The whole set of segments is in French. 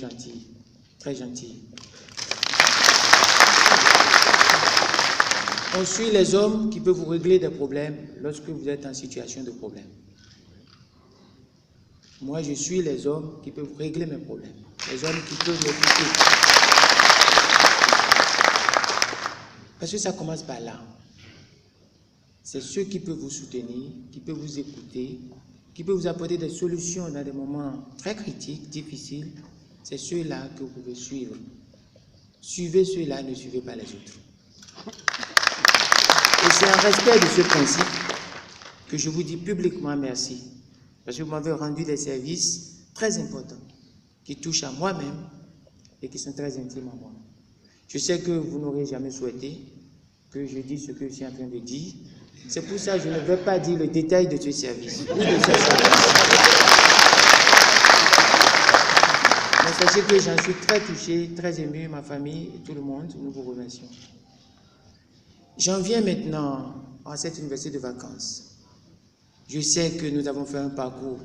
gentil, très gentil. On suit les hommes qui peuvent vous régler des problèmes lorsque vous êtes en situation de problème. Moi, je suis les hommes qui peuvent régler mes problèmes, les hommes qui peuvent m'écouter. Parce que ça commence par là. C'est ceux qui peuvent vous soutenir, qui peuvent vous écouter, qui peuvent vous apporter des solutions dans des moments très critiques, difficiles. C'est ceux-là que vous pouvez suivre. Suivez ceux-là, ne suivez pas les autres. Et c'est en respect de ce principe que je vous dis publiquement merci. Parce que vous m'avez rendu des services très importants, qui touchent à moi-même et qui sont très intimes à moi. Je sais que vous n'aurez jamais souhaité que je dise ce que je suis en train de dire. C'est pour ça que je ne vais pas dire le détail de ce service ou de ce service. Mais sachez que j'en suis très touché, très ému, ma famille et tout le monde, nous vous remercions. J'en viens maintenant à cette université de vacances. Je sais que nous avons fait un parcours.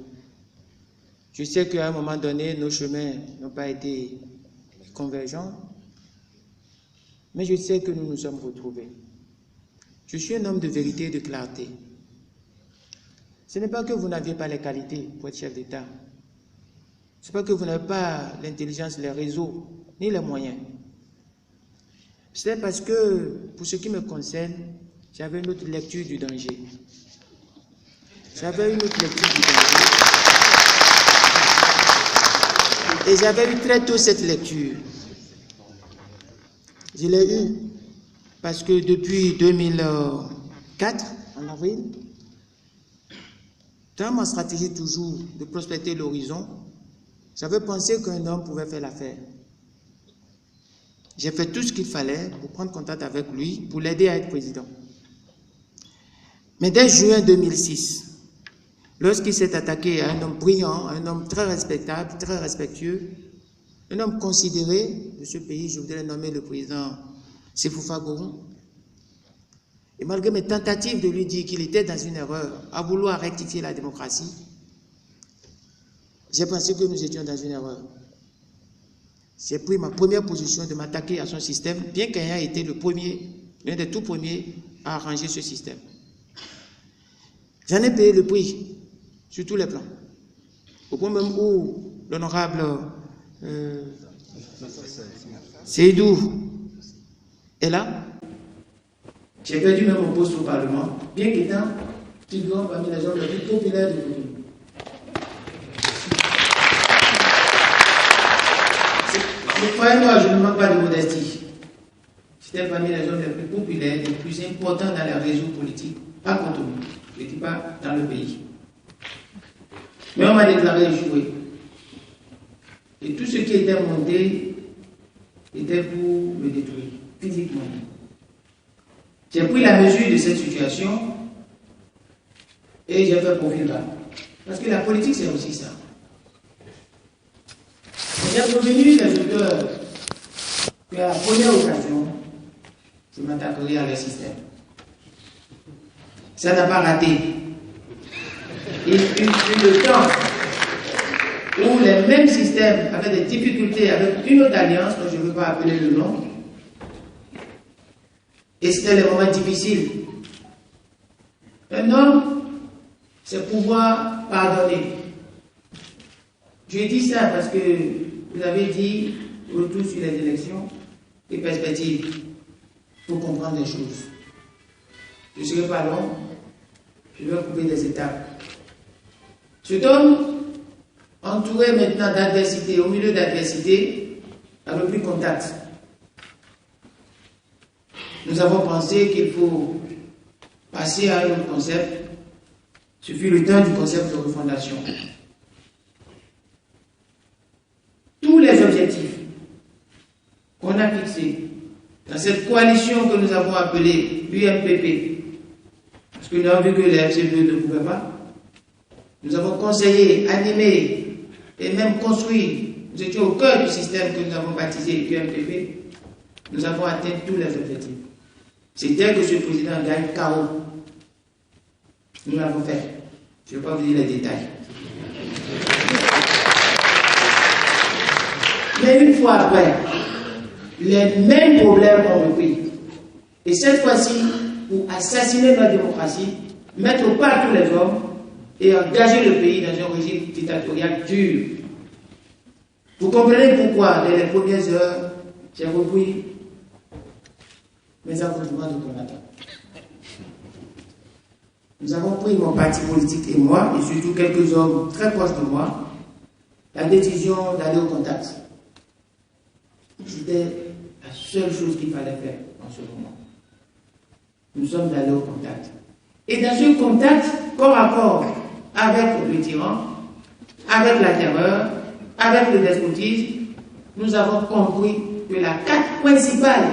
Je sais qu'à un moment donné, nos chemins n'ont pas été convergents. Mais je sais que nous nous sommes retrouvés. Je suis un homme de vérité et de clarté. Ce n'est pas que vous n'aviez pas les qualités pour être chef d'État. Ce n'est pas que vous n'avez pas l'intelligence, les réseaux, ni les moyens. C'est parce que, pour ce qui me concerne, j'avais une autre lecture du danger. J'avais une autre lecture du danger. Et j'avais eu très tôt cette lecture. Je l'ai eu parce que depuis 2004, en avril, dans ma stratégie toujours de prospecter l'horizon, j'avais pensé qu'un homme pouvait faire l'affaire. J'ai fait tout ce qu'il fallait pour prendre contact avec lui, pour l'aider à être président. Mais dès juin 2006, lorsqu'il s'est attaqué à un homme brillant, un homme très respectable, très respectueux, un homme considéré de ce pays, je voudrais nommer le président Sefoufa Gourou. Et malgré mes tentatives de lui dire qu'il était dans une erreur, à vouloir rectifier la démocratie, j'ai pensé que nous étions dans une erreur. J'ai pris ma première position de m'attaquer à son système, bien qu'ayant été le premier, l'un des tout premiers à arranger ce système. J'en ai payé le prix sur tous les plans. Au point même où l'honorable Seydou est là. J'ai perdu même mon poste au Parlement, bien qu'étant figurant parmi les hommes les plus populaires du pays. Croyez-moi, je ne manque pas de modestie. J'étais parmi les hommes les plus populaires, les plus importants dans les réseaux politiques, à Cotonou, je ne dis pas dans le pays. Mais on m'a déclaré échoué. Et tout ce qui était monté était pour me détruire, physiquement. J'ai pris la mesure de cette situation et j'ai fait profil bas. Parce que la politique, c'est aussi ça. J'ai prévenu les auteurs qu'à la première occasion, je m'attaquerai à leur système. Ça n'a pas raté. Il fut le temps où les mêmes systèmes avaient des difficultés avec une autre alliance, dont je ne veux pas appeler le nom, et c'était les moments difficiles. Un homme, c'est pouvoir pardonner. Je dis ça parce que vous avez dit, retour sur les élections et perspectives, pour comprendre les choses. Je ne serai pas long, je vais couper des étapes. Cet homme, entouré maintenant d'adversité, au milieu d'adversité, a repris contact. Nous avons pensé qu'il faut passer à un autre concept. Ce fut le temps du concept de refondation. Tous les objectifs qu'on a fixés dans cette coalition que nous avons appelée l'UMPP, parce que nous avons vu que les FCPE ne pouvaient pas, nous avons conseillé, animé et même construit, nous étions au cœur du système que nous avons baptisé l'UMPP, nous avons atteint tous les objectifs. C'est dès que ce président gagne KO. Nous l'avons fait. Je ne vais pas vous dire les détails. Mais une fois après, les mêmes problèmes ont repris. Et cette fois-ci, pour assassiner notre démocratie, mettre partout les hommes et engager le pays dans un régime dictatorial dur. Vous comprenez pourquoi, dès les premières heures, j'ai repris mes affrontements de combattants. Nous avons pris, mon parti politique et moi, et surtout quelques hommes très proches de moi, la décision d'aller au contact. C'était la seule chose qu'il fallait faire en ce moment. Nous sommes allés au contact. Et dans ce contact, corps à corps, avec le tyran, avec la terreur, avec le despotisme, nous avons compris que la carte principale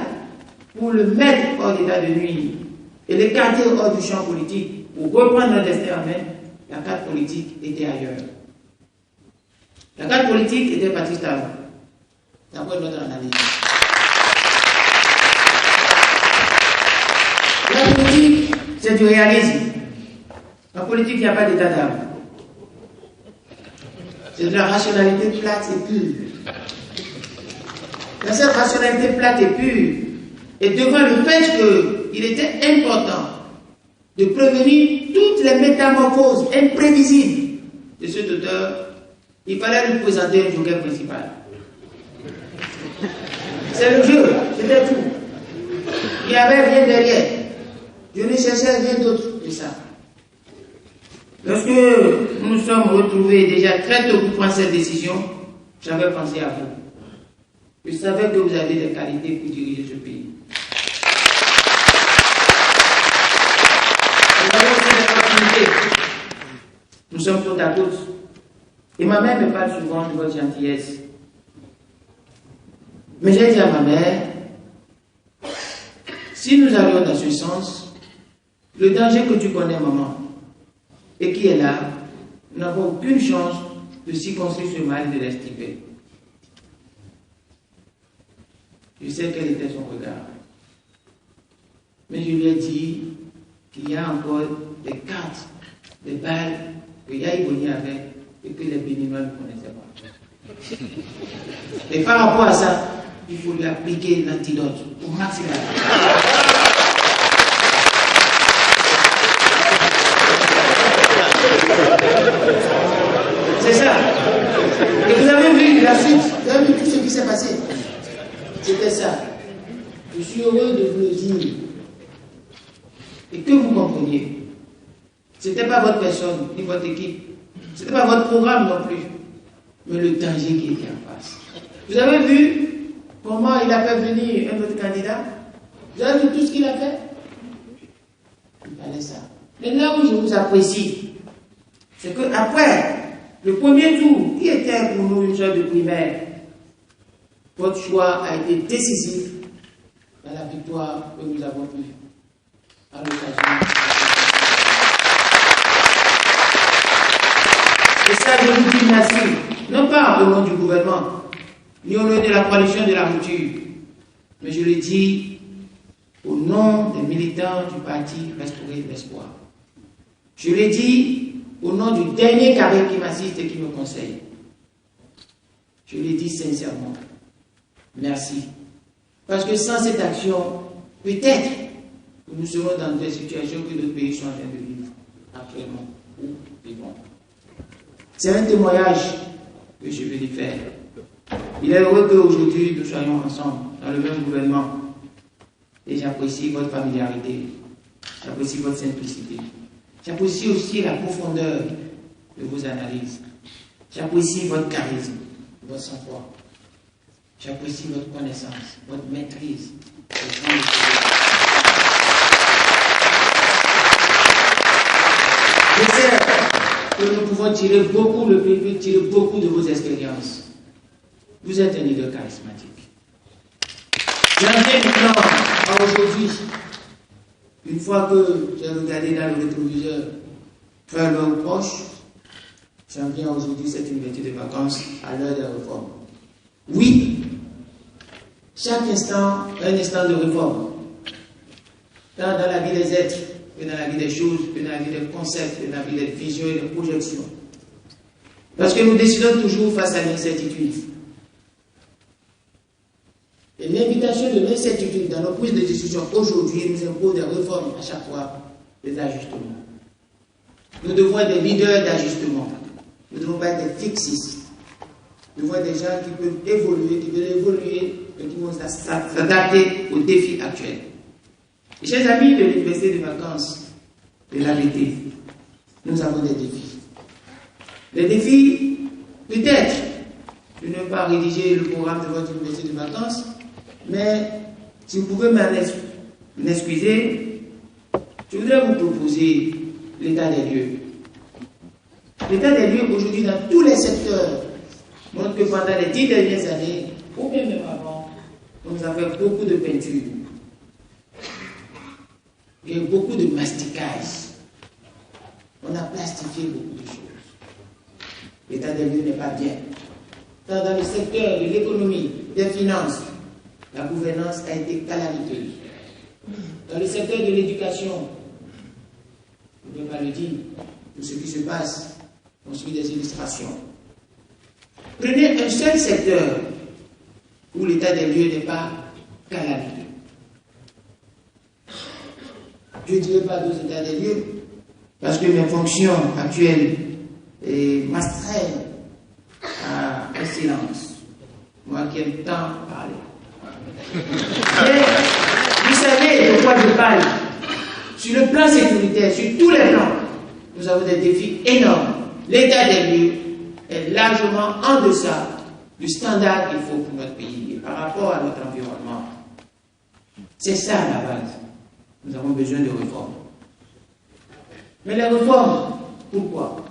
pour le mettre hors d'état de nuire et l'écarter hors du champ politique pour reprendre notre destin en main, la carte politique était ailleurs. La carte politique était Patrice Talon, d'après notre analyse. La politique, c'est du réalisme. En politique, il n'y a pas d'état d'âme. C'est de la rationalité plate et pure. Dans cette rationalité plate et pure, et devant le fait qu'il était important de prévenir toutes les métamorphoses imprévisibles de cet auteur, il fallait lui présenter un joker principal. C'est le jeu, c'était tout. Il n'y avait rien derrière. Je ne cherchais rien d'autre que ça. Lorsque nous nous sommes retrouvés déjà très tôt pour prendre cette décision, j'avais pensé à vous. Je savais que vous avez des qualités pour diriger ce pays. Nous avons aussi des opportunités. Nous sommes côte à côte. Et ma mère me parle souvent de votre gentillesse. Mais j'ai dit à ma mère, si nous allions dans ce sens, le danger que tu connais, maman, et qui est là, nous n'avons aucune chance de circonscrire ce mal et de l'extirper. Je sais quel était son regard. Mais je lui ai dit qu'il y a encore des cartes, des balles que Yaïboni avait et que les Béninois ne connaissaient pas. Et par rapport à ça, il faut lui appliquer l'antidote au maximum. C'est ça. Et vous avez vu la suite, vous avez vu tout ce qui s'est passé. C'était ça. Je suis heureux de vous le dire. Et que vous compreniez. Ce n'était pas votre personne, ni votre équipe. Ce n'était pas votre programme non plus. Mais le danger qui était en face. Vous avez vu comment il a fait venir un autre candidat? Vous avez vu tout ce qu'il a fait? Il fallait ça. Mais là où je vous apprécie, c'est qu'après le premier tour, qui était pour nous une sorte de primaire, votre choix a été décisif dans la victoire que nous avons eue à l'occasion. Et ça, je vous dis merci, non pas au nom du gouvernement, ni au nom de la coalition de la rupture, mais je le dis au nom des militants du parti Restaurer l'espoir. Je le dis au nom du dernier carré qui m'assiste et qui me conseille. Je le dis sincèrement. Merci. Parce que sans cette action, peut-être que nous serons dans des situations que d'autres pays sont en train de vivre actuellement ou vivons. C'est un témoignage que je vais lui faire. Il est heureux qu'aujourd'hui nous soyons ensemble dans le même gouvernement. Et j'apprécie votre familiarité. J'apprécie votre simplicité. J'apprécie aussi la profondeur de vos analyses. J'apprécie votre charisme, votre sang-froid. J'apprécie votre connaissance, votre maîtrise. Je sais que nous pouvons tirer beaucoup, le pays peut tirer beaucoup de vos expériences. Vous êtes un leader charismatique. J'en viens maintenant à aujourd'hui. Une fois que j'ai regardé dans le rétroviseur, faire le reproche, j'en viens aujourd'hui cette université de vacances à l'heure des réformes. Oui, chaque instant, un instant de réforme. Tant dans la vie des êtres, que dans la vie des choses, que dans la vie des concepts, que dans la vie des visions et des projections. Parce que nous décidons toujours face à l'incertitude. Et l'invitation de l'incertitude dans nos prises de décision aujourd'hui nous impose des réformes à chaque fois, des ajustements. Nous devons être des leaders d'ajustement. Nous ne devons pas être des fixistes. Nous devons être des gens qui peuvent évoluer, qui veulent évoluer et qui vont s'adapter aux défis actuels. Et chers amis de l'Université de vacances de l'AVT, nous avons des défis. Les défis, peut-être, je ne vais pas rédiger le programme de votre université de vacances, mais si vous pouvez m'excuser, je voudrais vous proposer l'état des lieux. L'état des lieux aujourd'hui dans tous les secteurs montre que pendant les 10 dernières années, ou bien même avant, on nous a fait beaucoup de peinture. Il y a eu beaucoup de masticage. On a plastifié beaucoup de choses. L'état des lieux n'est pas bien. Dans le secteur de l'économie, des finances, la gouvernance a été calamiteuse. Dans le secteur de l'éducation, je ne vais pas le dire, tout ce qui se passe, on suit des illustrations. Prenez un seul secteur où l'état des lieux n'est pas calamiteux. Je ne dirai pas d'autres états des lieux, parce que mes fonctions actuelles m'astreignent à un silence. Moi qui aime tant parler. Mais vous savez de quoi je parle. Sur le plan sécuritaire, sur tous les plans, nous avons des défis énormes. L'état des lieux est largement en deçà du standard qu'il faut pour notre pays et par rapport à notre environnement. C'est ça la base. Nous avons besoin de réformes. Mais les réformes, pourquoi?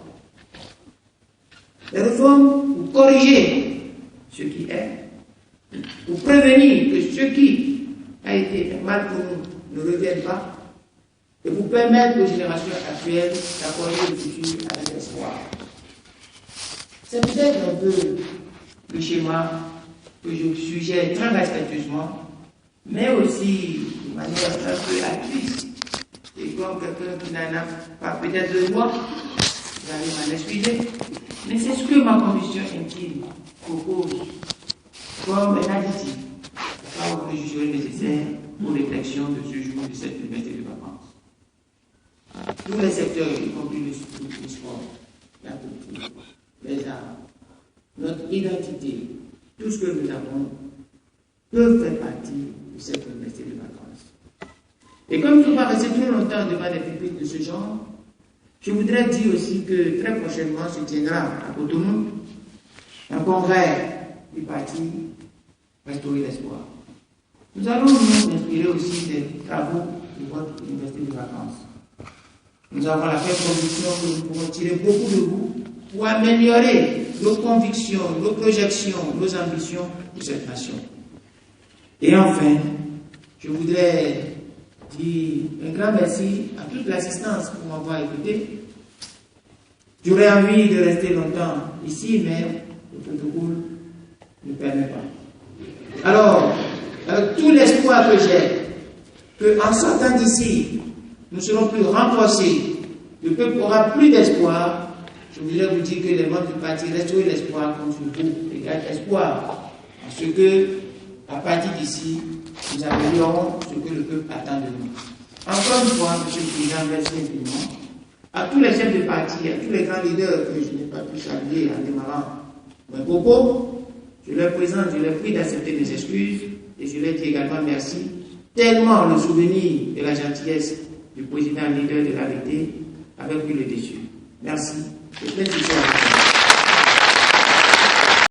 Les réformes pour corriger ce qui est, pour prévenir que ce qui a été mal pour nous ne revienne pas, et pour permettre aux générations actuelles d'accorder le futur avec espoir. C'est peut-être un peu le schéma que je suggère très respectueusement, mais aussi de manière un peu altruiste. Et comme quelqu'un qui n'en a pas peut-être de moi, vous allez m'en excuser, mais c'est ce que ma conviction intime propose comme un additif, pas que je jugerai nécessaire pour réflexion de ce jour de cette université de vacances. Tous les secteurs, y compris le sport, la culture, les arts, notre identité, tout ce que nous avons, peuvent faire partie de cette université de vacances. Et comme je ne peux pas rester trop longtemps devant des pupitres de ce genre, je voudrais dire aussi que très prochainement se tiendra à Cotonou un congrès du parti Restaurer l'espoir. Nous allons nous inspirer aussi des travaux de votre université de vacances. Nous avons la ferme conviction que nous pouvons tirer beaucoup de vous pour améliorer nos convictions, nos projections, nos ambitions pour cette nation. Et enfin, je voudrais dire un grand merci à toute l'assistance pour m'avoir écouté. J'aurais envie de rester longtemps ici, mais le protocole ne permet pas. Alors, avec tout l'espoir que j'ai, qu'en sortant d'ici, nous serons plus renforcés, le peuple aura plus d'espoir, je voudrais vous dire que les membres du parti Restaurer l'espoir comptent sur vous, et gardent espoir, parce que, à partir d'ici, nous améliorons ce que le peuple attend de nous. Encore une fois, M. le Président, merci infiniment. À tous les chefs de parti, à tous les grands leaders que je n'ai pas pu saluer en démarrant mes propos, je leur présente, je leur prie d'accepter mes excuses et je leur dis également merci, tellement le souvenir de la gentillesse du président leader de l'AVT avait pris le dessus. Merci. Et plein de